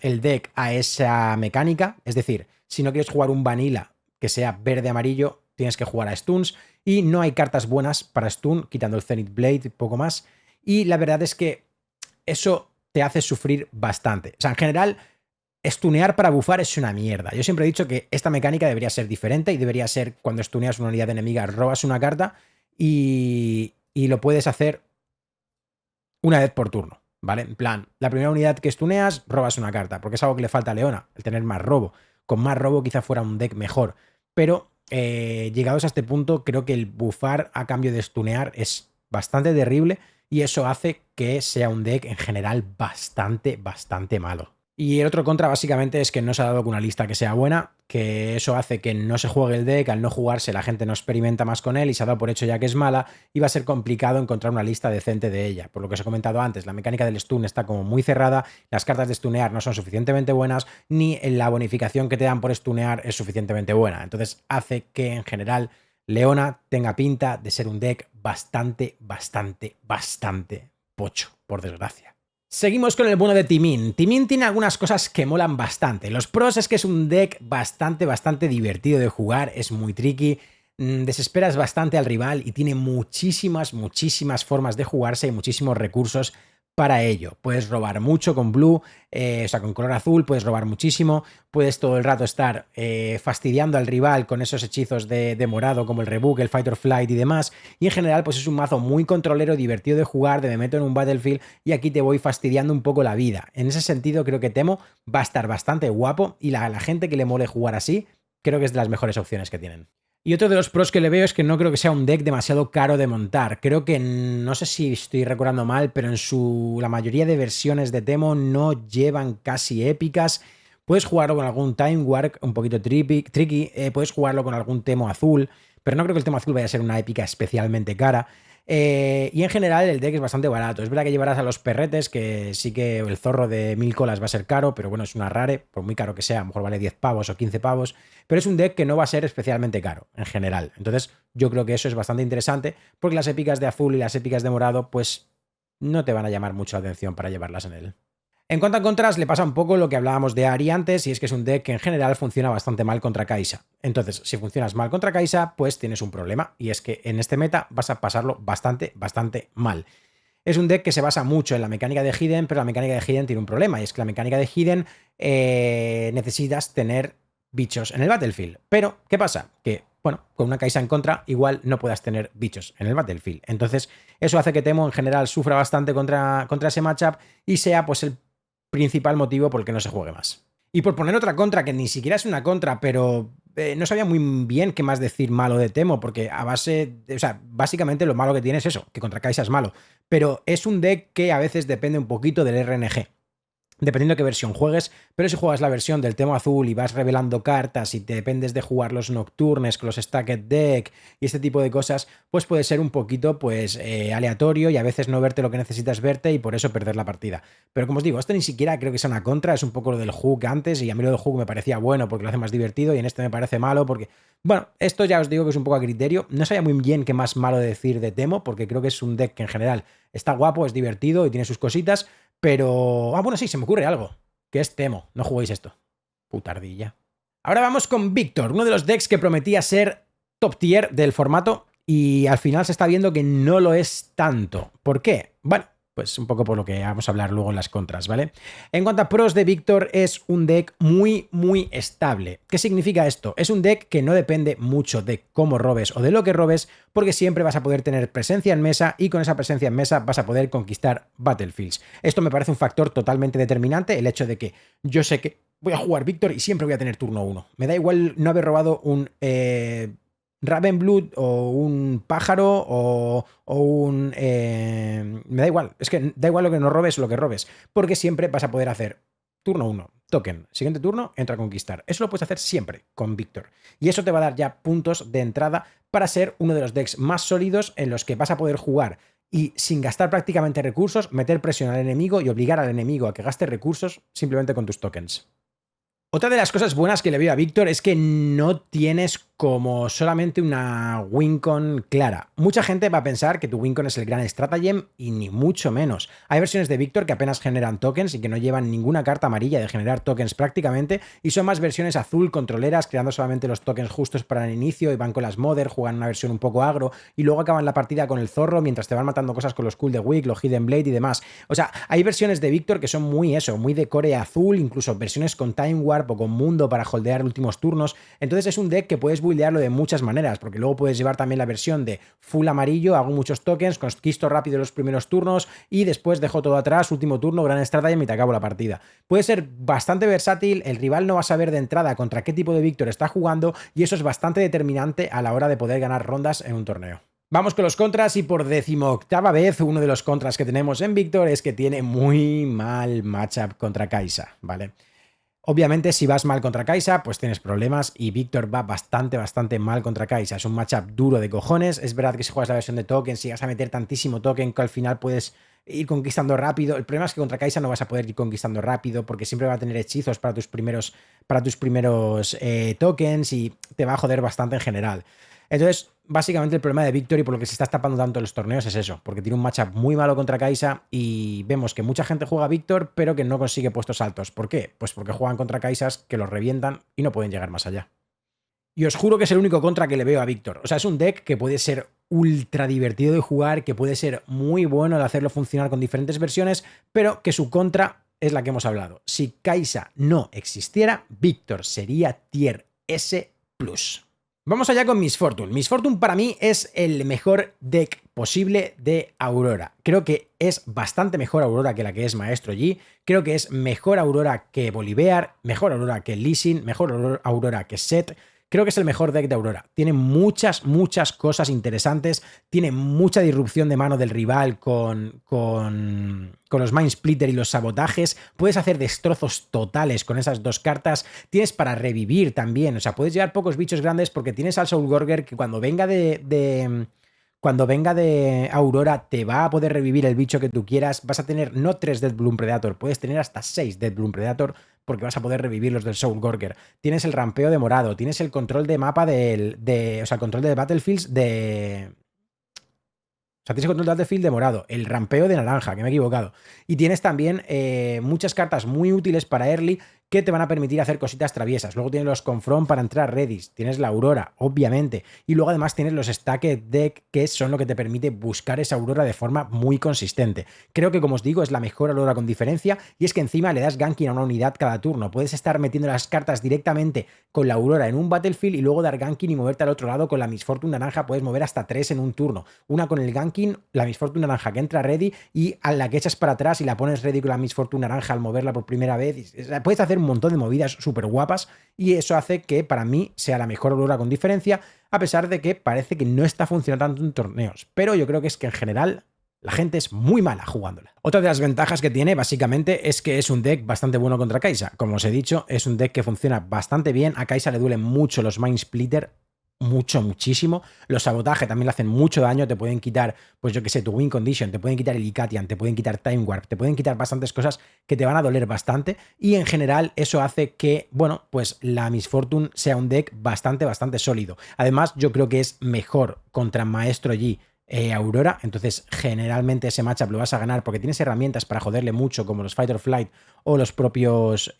el deck a esa mecánica. Es decir, si no quieres jugar un vanilla que sea verde-amarillo, tienes que jugar a stuns, y no hay cartas buenas para stun, quitando el Zenith Blade y poco más. Y la verdad es que eso te hace sufrir bastante. O sea, en general, stunear para bufar es una mierda. Yo siempre he dicho que esta mecánica debería ser diferente, y debería ser cuando stuneas una unidad enemiga, robas una carta y lo puedes hacer una vez por turno, ¿vale? En plan, la primera unidad que stuneas, robas una carta, porque es algo que le falta a Leona, el tener más robo. Con más robo quizá fuera un deck mejor, pero llegados a este punto, creo que el bufar a cambio de stunear es bastante terrible, y eso hace que sea un deck en general bastante malo. Y el otro contra básicamente es que no se ha dado con una lista que sea buena, que eso hace que no se juegue el deck, al no jugarse la gente no experimenta más con él y se ha dado por hecho ya que es mala y va a ser complicado encontrar una lista decente de ella. Por lo que os he comentado antes, la mecánica del stun está como muy cerrada, las cartas de stunear no son suficientemente buenas, ni la bonificación que te dan por stunear es suficientemente buena. Entonces hace que en general Leona tenga pinta de ser un deck bastante pocho, por desgracia. Seguimos con el bueno de Timin. Timin tiene algunas cosas que molan bastante. Los pros es que es un deck bastante divertido de jugar, es muy tricky, desesperas bastante al rival y tiene muchísimas formas de jugarse y muchísimos recursos para ello. Puedes robar mucho con blue, o sea, con color azul, puedes robar muchísimo, puedes todo el rato estar fastidiando al rival con esos hechizos de morado como el Rebook, el Fight or Flight y demás, y en general pues es un mazo muy controlero, divertido de jugar, de me meto en un battlefield y aquí te voy fastidiando un poco la vida. En ese sentido creo que Temo va a estar bastante guapo y la gente que le mole jugar así creo que es de las mejores opciones que tienen. Y otro de los pros que le veo es que no creo que sea un deck demasiado caro de montar. Creo que, no sé si estoy recordando mal, pero en la mayoría de versiones de Temo no llevan casi épicas. Puedes jugarlo con algún Time Warp un poquito tricky, puedes jugarlo con algún Temo azul, pero no creo que el Temo azul vaya a ser una épica especialmente cara. Y en general el deck es bastante barato. Es verdad que llevarás a los perretes, que sí que el zorro de 1000 colas va a ser caro, pero bueno, es una rare, por muy caro que sea, a lo mejor vale 10 pavos o 15 pavos, pero es un deck que no va a ser especialmente caro en general. Entonces yo creo que eso es bastante interesante, porque las épicas de azul y las épicas de morado pues no te van a llamar mucho la atención para llevarlas en él. En cuanto a contras, le pasa un poco lo que hablábamos de Ahri antes, y es que es un deck que en general funciona bastante mal contra Kai'Sa. Entonces, si funcionas mal contra Kai'Sa, pues tienes un problema, y es que en este meta vas a pasarlo bastante mal. Es un deck que se basa mucho en la mecánica de Hidden, pero la mecánica de Hidden tiene un problema, y es que la mecánica de Hidden necesitas tener bichos en el battlefield. Pero, ¿qué pasa? Que, bueno, con una Kai'Sa en contra, igual no puedas tener bichos en el battlefield. Entonces, eso hace que Temo en general sufra bastante contra ese matchup y sea pues el principal motivo por el que no se juegue más. Y por poner otra contra, que ni siquiera es una contra, pero no sabía muy bien qué más decir malo de Temo, porque a base, o sea, básicamente lo malo que tiene es eso, que contra Kai'Sa es malo, pero es un deck que a veces depende un poquito del RNG. Dependiendo de qué versión juegues, pero si juegas la versión del Temo azul y vas revelando cartas y te dependes de jugar los nocturnes con los Stacked Deck y este tipo de cosas, pues puede ser un poquito pues aleatorio y a veces no verte lo que necesitas verte y por eso perder la partida. Pero como os digo, esto ni siquiera creo que sea una contra, es un poco lo del hook antes y a mí lo del hook me parecía bueno porque lo hace más divertido y en este me parece malo porque... Bueno, esto ya os digo que es un poco a criterio, no sabía muy bien qué más malo decir de Temo porque creo que es un deck que en general está guapo, es divertido y tiene sus cositas. Pero... Ah, bueno, sí, se me ocurre algo. Que es Temo. No juguéis esto. Putardilla. Ahora vamos con Víctor, uno de los decks que prometía ser top tier del formato y al final se está viendo que no lo es tanto. ¿Por qué? Bueno, pues un poco por lo que vamos a hablar luego en las contras, ¿vale? En cuanto a pros de Víctor, es un deck muy estable. ¿Qué significa esto? Es un deck que no depende mucho de cómo robes o de lo que robes, porque siempre vas a poder tener presencia en mesa y con esa presencia en mesa vas a poder conquistar battlefields. Esto me parece un factor totalmente determinante, el hecho de que yo sé que voy a jugar Víctor y siempre voy a tener turno 1. Me da igual no haber robado un... Ravenblood o un pájaro o un... me da igual, es que da igual lo que no robes o lo que robes, porque siempre vas a poder hacer turno 1, token, siguiente turno, entra a conquistar. Eso lo puedes hacer siempre con Víctor. Y eso te va a dar ya puntos de entrada para ser uno de los decks más sólidos en los que vas a poder jugar y sin gastar prácticamente recursos, meter presión al enemigo y obligar al enemigo a que gaste recursos simplemente con tus tokens. Otra de las cosas buenas que le veo a Víctor es que no tienes como solamente una wincon clara. Mucha gente va a pensar que tu wincon es el gran stratagem y ni mucho menos. Hay versiones de Víctor que apenas generan tokens y que no llevan ninguna carta amarilla de generar tokens prácticamente y son más versiones azul controleras creando solamente los tokens justos para el inicio y van con las Mother, juegan una versión un poco agro y luego acaban la partida con el zorro mientras te van matando cosas con los Cool the Weak, los Hidden Blade y demás. O sea, hay versiones de Víctor que son muy eso, muy de core azul, incluso versiones con Time Warp o con Mundo para holdear últimos turnos. Entonces es un deck que puedes buildearlo de muchas maneras, porque luego puedes llevar también la versión de full amarillo, hago muchos tokens, conquisto rápido los primeros turnos y después dejo todo atrás, último turno, gran stratagem y te acabo la partida. Puede ser bastante versátil, el rival no va a saber de entrada contra qué tipo de Víctor está jugando y eso es bastante determinante a la hora de poder ganar rondas en un torneo. Vamos con los contras y por 18ª vez uno de los contras que tenemos en Víctor es que tiene muy mal matchup contra Kai'Sa, ¿vale? Obviamente, si vas mal contra Kai'Sa, pues tienes problemas y Víctor va bastante mal contra Kai'Sa. Es un matchup duro de cojones. Es verdad que si juegas la versión de token, si vas a meter tantísimo token que al final puedes ir conquistando rápido. El problema es que contra Kai'Sa no vas a poder ir conquistando rápido porque siempre va a tener hechizos para tus primeros tokens y te va a joder bastante en general. Entonces, básicamente el problema de Víctor y por lo que se está tapando tanto en los torneos es eso, porque tiene un matchup muy malo contra Kai'Sa y vemos que mucha gente juega a Víctor pero que no consigue puestos altos. ¿Por qué? Pues porque juegan contra Kai'Sas que los revientan y no pueden llegar más allá. Y os juro que es el único contra que le veo a Víctor. O sea, es un deck que puede ser ultra divertido de jugar, que puede ser muy bueno de hacerlo funcionar con diferentes versiones, pero que su contra es la que hemos hablado. Si Kai'Sa no existiera, Víctor sería tier S+. Vamos allá con Miss Fortune. Miss Fortune para mí es el mejor deck posible de Aurora. Creo que es bastante mejor Aurora que la que es Maestro Yi. Creo que es mejor Aurora que Bolivar, mejor Aurora que Lee Sin, mejor Aurora que Set. Creo que es el mejor deck de Aurora. Tiene muchas cosas interesantes. Tiene mucha disrupción de mano del rival con los Mind Splitter y los sabotajes. Puedes hacer destrozos totales con esas dos cartas. Tienes para revivir también. O sea, puedes llevar pocos bichos grandes porque tienes al Soul Gorger que cuando venga de Aurora te va a poder revivir el bicho que tú quieras. Vas a tener no 3 Death Bloom Predator, puedes tener hasta 6 Death Bloom Predator porque vas a poder revivir los del Soul Gorger. Tienes el rampeo de morado, tienes el control de mapa o sea, control de Battlefields de... O sea, tienes el control de Battlefield de morado, el rampeo de naranja, que me he equivocado. Y tienes también muchas cartas muy útiles para early que te van a permitir hacer cositas traviesas. Luego tienes los Confront para entrar ready, tienes la Aurora, obviamente. Y luego además tienes los Stacked Deck, que son lo que te permite buscar esa Aurora de forma muy consistente. Creo que, como os digo, es la mejor Aurora con diferencia, y es que encima le das ganking a una unidad cada turno. Puedes estar metiendo las cartas directamente con la Aurora en un Battlefield y luego dar ganking y moverte al otro lado con la Miss Fortune naranja. Puedes mover hasta 3 en un turno. Una con el ganking, la Miss Fortune naranja que entra ready y a la que echas para atrás y la pones ready con la Miss Fortune naranja al moverla por primera vez. Puedes hacer un montón de movidas súper guapas y eso hace que para mí sea la mejor Aurora con diferencia, a pesar de que parece que no está funcionando tanto en torneos. Pero yo creo que es que en general la gente es muy mala jugándola. Otra de las ventajas que tiene básicamente es que es un deck bastante bueno contra Kai'Sa. Como os he dicho, es un deck que funciona bastante bien. A Kai'Sa le duelen mucho los Mind Splitter, muchísimo. Los sabotajes también le hacen mucho daño, te pueden quitar, pues yo que sé, tu win condition, te pueden quitar el Icatian, te pueden quitar Time Warp, te pueden quitar bastantes cosas que te van a doler bastante y en general eso hace que, bueno, pues la Miss Fortune sea un deck bastante sólido. Además, yo creo que es mejor contra Maestro Yi Aurora, entonces generalmente ese matchup lo vas a ganar porque tienes herramientas para joderle mucho como los Fight or Flight o los propios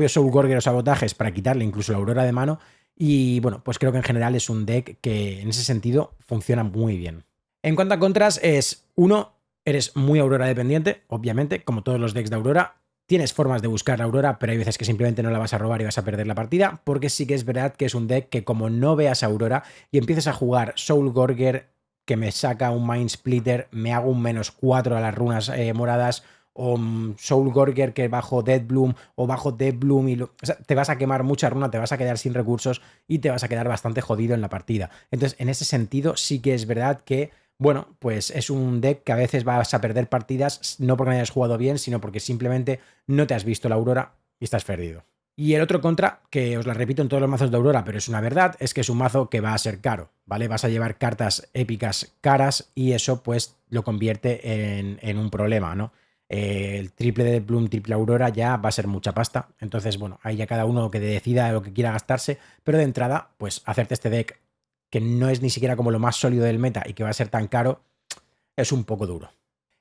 Soul Gorger o sabotajes para quitarle incluso la Aurora de mano. Y bueno, pues creo que en general es un deck que en ese sentido funciona muy bien. En cuanto a contras es, uno, eres muy Aurora dependiente, obviamente, como todos los decks de Aurora. Tienes formas de buscar la Aurora, pero hay veces que simplemente no la vas a robar y vas a perder la partida, porque sí que es verdad que es un deck que como no veas Aurora y empieces a jugar Soul Gorger, que me saca un Mind Splitter, me hago un -4 a las runas moradas, o Soul Gorger que bajo Death Bloom o bajo Death Bloom o sea, te vas a quemar mucha runa, te vas a quedar sin recursos y te vas a quedar bastante jodido en la partida. Entonces, en ese sentido sí que es verdad que, bueno, pues es un deck que a veces vas a perder partidas no porque no hayas jugado bien, sino porque simplemente no te has visto la Aurora y estás perdido. Y el otro contra, que os la repito en todos los mazos de Aurora, pero es una verdad, es que es un mazo que va a ser caro, ¿vale? Vas a llevar cartas épicas caras y eso pues lo convierte en un problema, ¿no? El triple de Bloom, triple Aurora ya va a ser mucha pasta. Entonces, bueno, ahí ya cada uno que decida lo que quiera gastarse. Pero de entrada, pues hacerte este deck que no es ni siquiera como lo más sólido del meta y que va a ser tan caro, es un poco duro.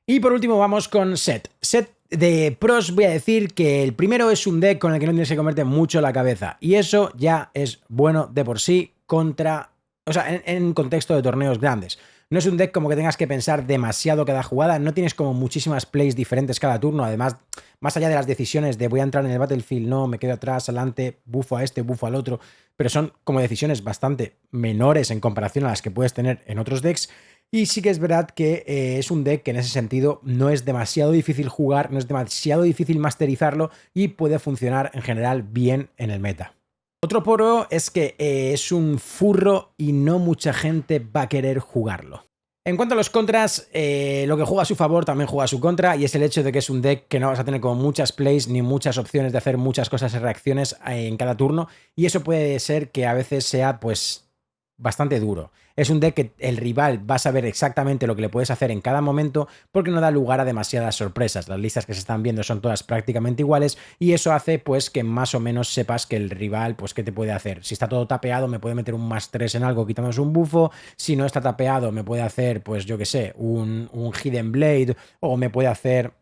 Y por último vamos con Set. Set de pros voy a decir que el primero es un deck con el que no tienes que comerte mucho la cabeza. Y eso ya es bueno de por sí contra... O sea, en contexto de torneos grandes. No es un deck como que tengas que pensar demasiado cada jugada, no tienes como muchísimas plays diferentes cada turno, además, más allá de las decisiones de voy a entrar en el Battlefield, no, me quedo atrás, adelante, bufo a este, bufo al otro, pero son como decisiones bastante menores en comparación a las que puedes tener en otros decks, y sí que es verdad que es un deck que en ese sentido no es demasiado difícil jugar, no es demasiado difícil masterizarlo y puede funcionar en general bien en el meta. Otro pro es que es un furro y no mucha gente va a querer jugarlo. En cuanto a los contras, lo que juega a su favor también juega a su contra, y es el hecho de que es un deck que no vas a tener como muchas plays ni muchas opciones de hacer muchas cosas y reacciones en cada turno, y eso puede ser que a veces sea pues bastante duro. Es un deck que el rival va a saber exactamente lo que le puedes hacer en cada momento porque no da lugar a demasiadas sorpresas. Las listas que se están viendo son todas prácticamente iguales y eso hace pues que más o menos sepas que el rival pues qué te puede hacer. Si está todo tapeado me puede meter un +3 en algo quitándose un bufo. Si no está tapeado me puede hacer pues yo que sé, un Hidden Blade o me puede hacer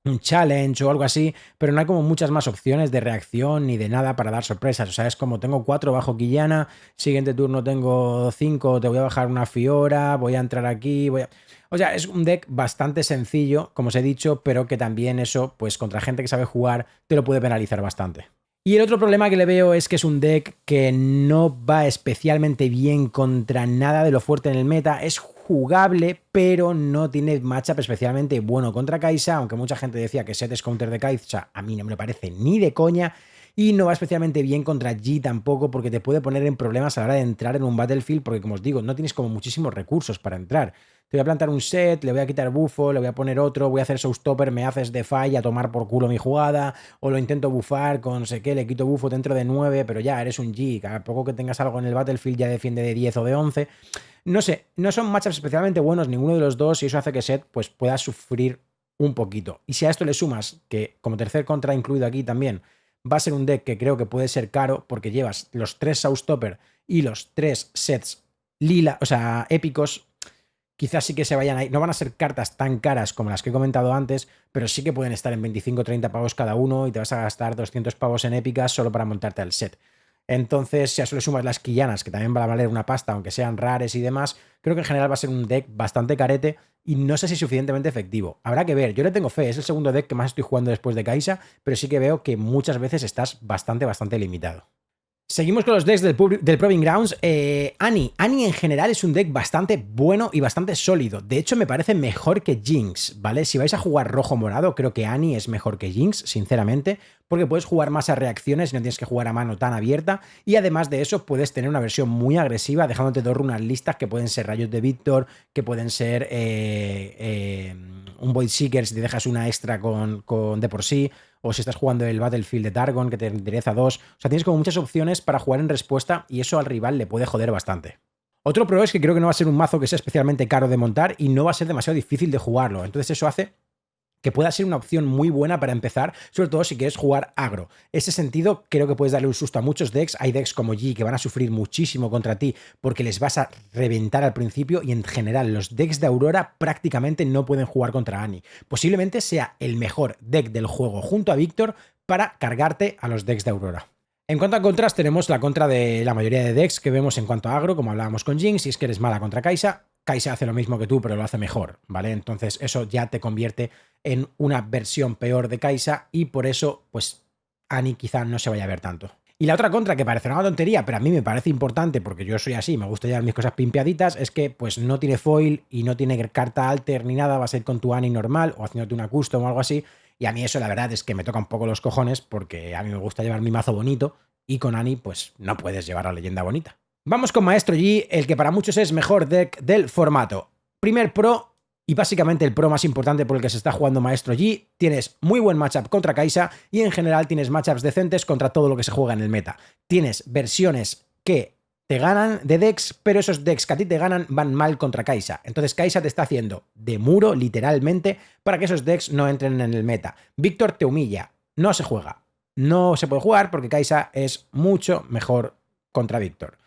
un challenge o algo así, pero no hay como muchas más opciones de reacción ni de nada para dar sorpresas. O sea, es como tengo 4 bajo Quillana, siguiente turno tengo 5, te voy a bajar una Fiora, voy a entrar aquí, O sea, es un deck bastante sencillo, como os he dicho, pero que también eso, pues contra gente que sabe jugar, te lo puede penalizar bastante. Y el otro problema que le veo es que es un deck que no va especialmente bien contra nada de lo fuerte en el meta. Es jugable, pero no tiene matchup especialmente bueno contra Kai'Sa, aunque mucha gente decía que Set es counter de Kai'Sa, a mí no me lo parece ni de coña. Y no va especialmente bien contra Yi tampoco, porque te puede poner en problemas a la hora de entrar en un Battlefield, porque como os digo, no tienes como muchísimos recursos para entrar. Te voy a plantar un set, le voy a quitar bufo, le voy a poner otro, voy a hacer showstopper, me haces defy a tomar por culo mi jugada, o lo intento bufar con no sé qué, le quito bufo dentro de 9, pero ya eres un G, a poco que tengas algo en el Battlefield ya defiende de 10 o de 11. No sé, no son matchups especialmente buenos ninguno de los dos y eso hace que Set pues pueda sufrir un poquito. Y si a esto le sumas que como tercer contra incluido aquí también va a ser un deck que creo que puede ser caro porque llevas los 3 showstopper y los 3 sets lila, o sea, épicos, quizás sí que se vayan ahí. No van a ser cartas tan caras como las que he comentado antes, pero sí que pueden estar en 25 o 30 pavos cada uno y te vas a gastar 200 pavos en épicas solo para montarte al set. Entonces, si a eso le sumas las quillanas, que también van a valer una pasta, aunque sean rares y demás, creo que en general va a ser un deck bastante carete y no sé si suficientemente efectivo. Habrá que ver, yo le tengo fe, es el segundo deck que más estoy jugando después de Kai'Sa, pero sí que veo que muchas veces estás bastante limitado. Seguimos con los decks del Proving Grounds. Annie en general es un deck bastante bueno y bastante sólido. De hecho, me parece mejor que Jinx, ¿vale? Si vais a jugar rojo-morado, creo que Annie es mejor que Jinx, sinceramente, porque puedes jugar más a reacciones y no tienes que jugar a mano tan abierta. Y además de eso, puedes tener una versión muy agresiva, dejándote 2 runas listas que pueden ser Rayos de Víctor, que pueden ser un Void Seeker si te dejas una extra con de por sí, o si estás jugando el Battlefield de Targon, que te endereza 2. O sea, tienes como muchas opciones para jugar en respuesta y eso al rival le puede joder bastante. Otro pro es que creo que no va a ser un mazo que sea especialmente caro de montar y no va a ser demasiado difícil de jugarlo. Entonces eso hace que pueda ser una opción muy buena para empezar, sobre todo si quieres jugar agro. Ese sentido, creo que puedes darle un susto a muchos decks. Hay decks como Yi que van a sufrir muchísimo contra ti porque les vas a reventar al principio y en general los decks de Aurora prácticamente no pueden jugar contra Annie. Posiblemente sea el mejor deck del juego junto a Víctor para cargarte a los decks de Aurora. En cuanto a contras, tenemos la contra de la mayoría de decks que vemos en cuanto a agro, como hablábamos con Jinx, si es que eres mala contra Kai'Sa. Kai'Sa hace lo mismo que tú, pero lo hace mejor, ¿vale? Entonces eso ya te convierte en una versión peor de Kai'Sa y por eso, pues, Annie quizá no se vaya a ver tanto. Y la otra contra, que parece una tontería, pero a mí me parece importante porque yo soy así, me gusta llevar mis cosas pimpeaditas, es que pues no tiene foil y no tiene carta alter ni nada, vas a ir con tu Annie normal o haciéndote una custom o algo así. Y a mí eso la verdad es que me toca un poco los cojones porque a mí me gusta llevar mi mazo bonito y con Annie pues no puedes llevar la leyenda bonita. Vamos con Maestro Yi, el que para muchos es mejor deck del formato. Primer pro y básicamente el pro más importante por el que se está jugando Maestro Yi. Tienes muy buen matchup contra Kai'Sa y en general tienes matchups decentes contra todo lo que se juega en el meta. Tienes versiones que te ganan de decks, pero esos decks que a ti te ganan van mal contra Kai'Sa. Entonces Kai'Sa te está haciendo de muro, literalmente, para que esos decks no entren en el meta. Víctor te humilla, no se juega. No se puede jugar porque Kai'Sa es mucho mejor contra Víctor.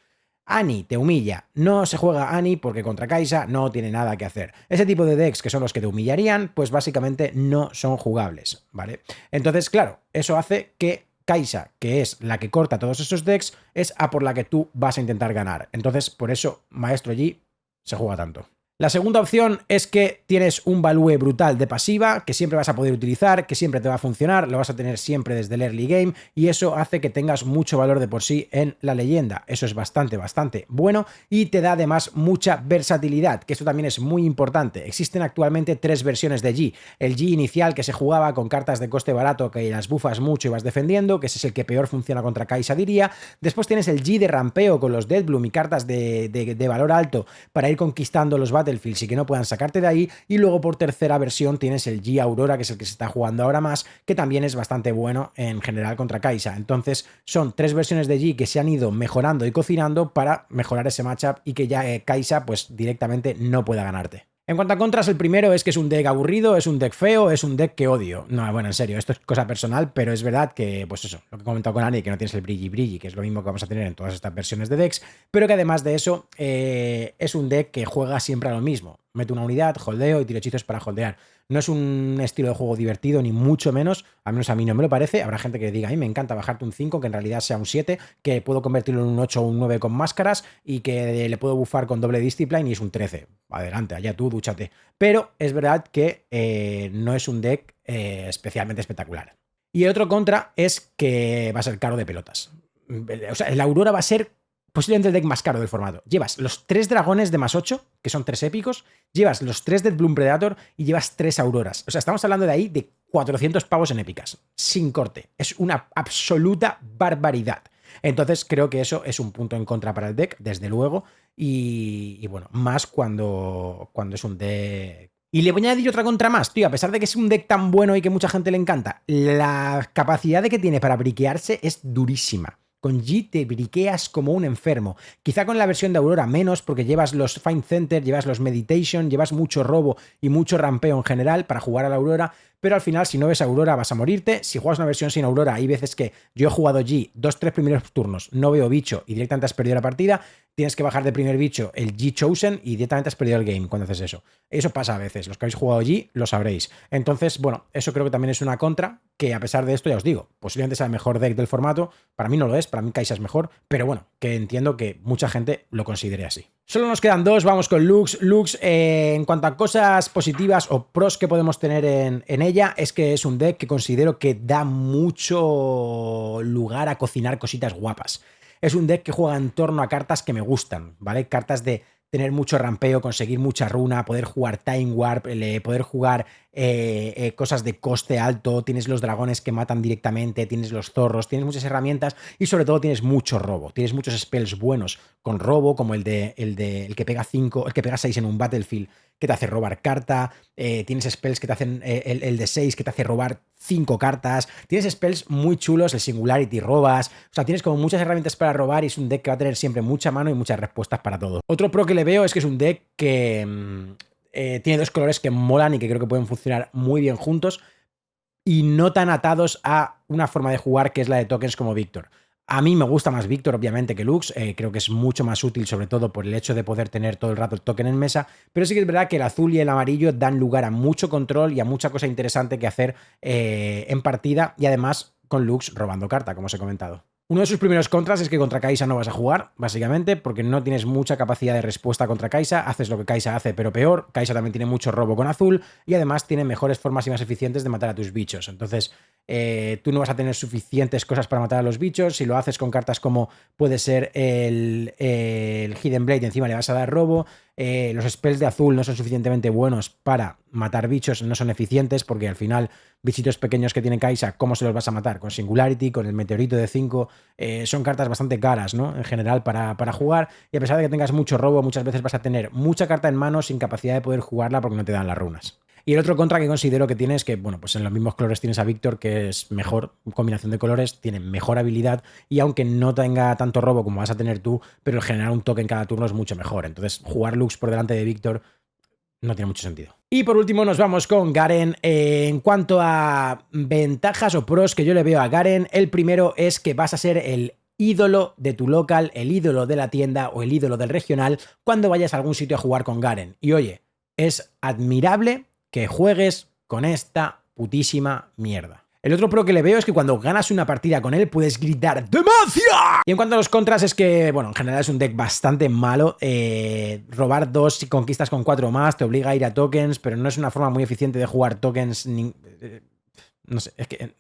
Annie te humilla, no se juega Annie porque contra Kai'Sa no tiene nada que hacer. Ese tipo de decks que son los que te humillarían, pues básicamente no son jugables, ¿vale? Entonces, claro, eso hace que Kai'Sa, que es la que corta todos esos decks, es a por la que tú vas a intentar ganar. Entonces, por eso Maestro Yi se juega tanto. La segunda opción es que tienes un value brutal de pasiva que siempre vas a poder utilizar, que siempre te va a funcionar, lo vas a tener siempre desde el early game y eso hace que tengas mucho valor de por sí en la leyenda. Eso es bastante bueno y te da además mucha versatilidad, que esto también es muy importante. Existen actualmente 3 versiones de G. El G inicial, que se jugaba con cartas de coste barato que las bufas mucho y vas defendiendo, que ese es el que peor funciona contra Kai'Sa, diría. Después tienes el G de rampeo con los Deathbloom y cartas de valor alto para ir conquistando los battlefields y que no puedan sacarte de ahí, y luego por tercera versión tienes el G Aurora, que es el que se está jugando ahora más, que también es bastante bueno en general contra Kai'Sa. Entonces son 3 versiones de G que se han ido mejorando y cocinando para mejorar ese matchup y que ya Kai'Sa pues directamente no pueda ganarte. En cuanto a contras, el primero es que es un deck aburrido, es un deck feo, es un deck que odio. No, bueno, en serio, esto es cosa personal, pero es verdad que, pues eso, lo que he comentado con Ani, que no tienes el brilli, que es lo mismo que vamos a tener en todas estas versiones de decks, pero que además de eso, es un deck que juega siempre a lo mismo. Mete una unidad, holdeo y tiro hechizos para holdear. No es un estilo de juego divertido, ni mucho menos, al menos a mí no me lo parece. Habrá gente que diga, a mí me encanta bajarte un 5, que en realidad sea un 7, que puedo convertirlo en un 8 o un 9 con máscaras y que le puedo bufar con doble discipline y es un 13. Adelante, allá tú, dúchate. Pero es verdad que no es un deck especialmente espectacular. Y el otro contra es que va a ser caro de pelotas. O sea, el Aurora va a ser posiblemente el deck más caro del formato. Llevas los 3 dragones de +8, que son 3 épicos, llevas los 3 Deathbloom Predator y llevas 3 Auroras. O sea, estamos hablando de ahí de 400 pavos en épicas, sin corte. Es una absoluta barbaridad. Entonces creo que eso es un punto en contra para el deck, desde luego, y bueno, más cuando es un deck. Y le voy a añadir otra contra más, tío, a pesar de que es un deck tan bueno y que mucha gente le encanta, la capacidad de que tiene para briquearse es durísima. Con G te briqueas como un enfermo. Quizá con la versión de Aurora menos, porque llevas los Find Center, llevas los Meditation, llevas mucho robo y mucho rampeo en general para jugar a la Aurora, pero al final si no ves Aurora vas a morirte. Si juegas una versión sin Aurora, hay veces que yo he jugado G 2-3 primeros turnos, no veo bicho y directamente has perdido la partida, tienes que bajar de primer bicho el G Chosen y directamente has perdido el game cuando haces eso. Eso pasa a veces, los que habéis jugado G lo sabréis. Entonces, bueno, eso creo que también es una contra, que a pesar de esto ya os digo, posiblemente sea el mejor deck del formato, para mí no lo es, para mí Kai'Sa es mejor, pero bueno, que entiendo que mucha gente lo considere así. Solo nos quedan 2, vamos con Lux. Lux, en cuanto a cosas positivas o pros que podemos tener en ella, es que es un deck que considero que da mucho lugar a cocinar cositas guapas. Es un deck que juega en torno a cartas que me gustan, ¿vale? Cartas de tener mucho rampeo, conseguir mucha runa, poder jugar Time Warp, poder jugar cosas de coste alto, tienes los dragones que matan directamente, tienes los zorros, tienes muchas herramientas y sobre todo tienes mucho robo, tienes muchos spells buenos con robo, como el que pega 5, el que pega 6 en un battlefield, que te hace robar carta, tienes spells que te hacen el de 6 que te hace robar 5 cartas, tienes spells muy chulos, el Singularity robas, o sea, tienes como muchas herramientas para robar y es un deck que va a tener siempre mucha mano y muchas respuestas para todo. Otro pro que le veo es que es un deck que tiene 2 colores que molan y que creo que pueden funcionar muy bien juntos y no tan atados a una forma de jugar que es la de tokens como Victor. A mí me gusta más Victor, obviamente, que Lux. Creo que es mucho más útil, sobre todo por el hecho de poder tener todo el rato el token en mesa. Pero sí que es verdad que el azul y el amarillo dan lugar a mucho control y a mucha cosa interesante que hacer en partida. Y además, con Lux robando carta, como os he comentado. Uno de sus primeros contras es que contra Kai'Sa no vas a jugar, básicamente, porque no tienes mucha capacidad de respuesta contra Kai'Sa, haces lo que Kai'Sa hace, pero peor. Kai'Sa también tiene mucho robo con azul y además tiene mejores formas y más eficientes de matar a tus bichos. Entonces, tú no vas a tener suficientes cosas para matar a los bichos. Si lo haces con cartas como puede ser el Hidden Blade, encima le vas a dar robo. Los spells de azul no son suficientemente buenos para matar bichos, no son eficientes porque al final bichitos pequeños que tiene Kai'Sa, ¿cómo se los vas a matar? Con Singularity, con el meteorito de 5, son cartas bastante caras, ¿no? En general para jugar, y a pesar de que tengas mucho robo, muchas veces vas a tener mucha carta en mano sin capacidad de poder jugarla porque no te dan las runas. Y el otro contra que considero que tiene es que, bueno, pues en los mismos colores tienes a Victor, que es mejor combinación de colores, tiene mejor habilidad y aunque no tenga tanto robo como vas a tener tú, pero el generar un token cada turno es mucho mejor. Entonces, jugar Lux por delante de Victor no tiene mucho sentido. Y por último nos vamos con Garen. En cuanto a ventajas o pros que yo le veo a Garen, el primero es que vas a ser el ídolo de tu local, el ídolo de la tienda o el ídolo del regional cuando vayas a algún sitio a jugar con Garen. Y oye, es admirable que juegues con esta putísima mierda. El otro pro que le veo es que cuando ganas una partida con él puedes gritar ¡Demacia! Y en cuanto a los contras es que, bueno, en general es un deck bastante malo. Robar 2 y conquistas con 4 más te obliga a ir a tokens, pero no es una forma muy eficiente de jugar tokens. No sé, es que...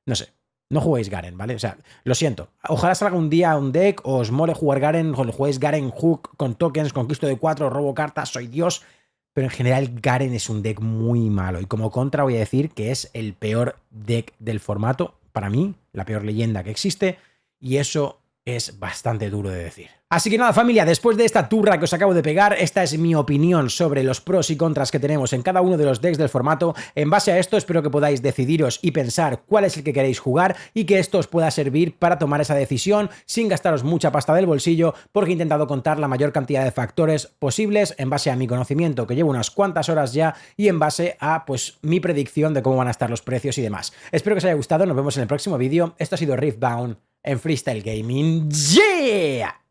No sé. No juguéis Garen, ¿vale? O sea, lo siento. Ojalá salga un día un deck, os mole jugar Garen, o lo juguéis Garen Hook con tokens, conquisto de 4, robo cartas, soy Dios. Pero en general Garen es un deck muy malo. Y como contra voy a decir que es el peor deck del formato. Para mí, la peor leyenda que existe. Y eso es bastante duro de decir. Así que nada, familia, después de esta turra que os acabo de pegar, esta es mi opinión sobre los pros y contras que tenemos en cada uno de los decks del formato. En base a esto, espero que podáis decidiros y pensar cuál es el que queréis jugar y que esto os pueda servir para tomar esa decisión sin gastaros mucha pasta del bolsillo, porque he intentado contar la mayor cantidad de factores posibles en base a mi conocimiento, que llevo unas cuantas horas ya, y en base a, pues, mi predicción de cómo van a estar los precios y demás. Espero que os haya gustado, nos vemos en el próximo vídeo. Esto ha sido Riftbound en Freestyle Gaming. ¡Yeah!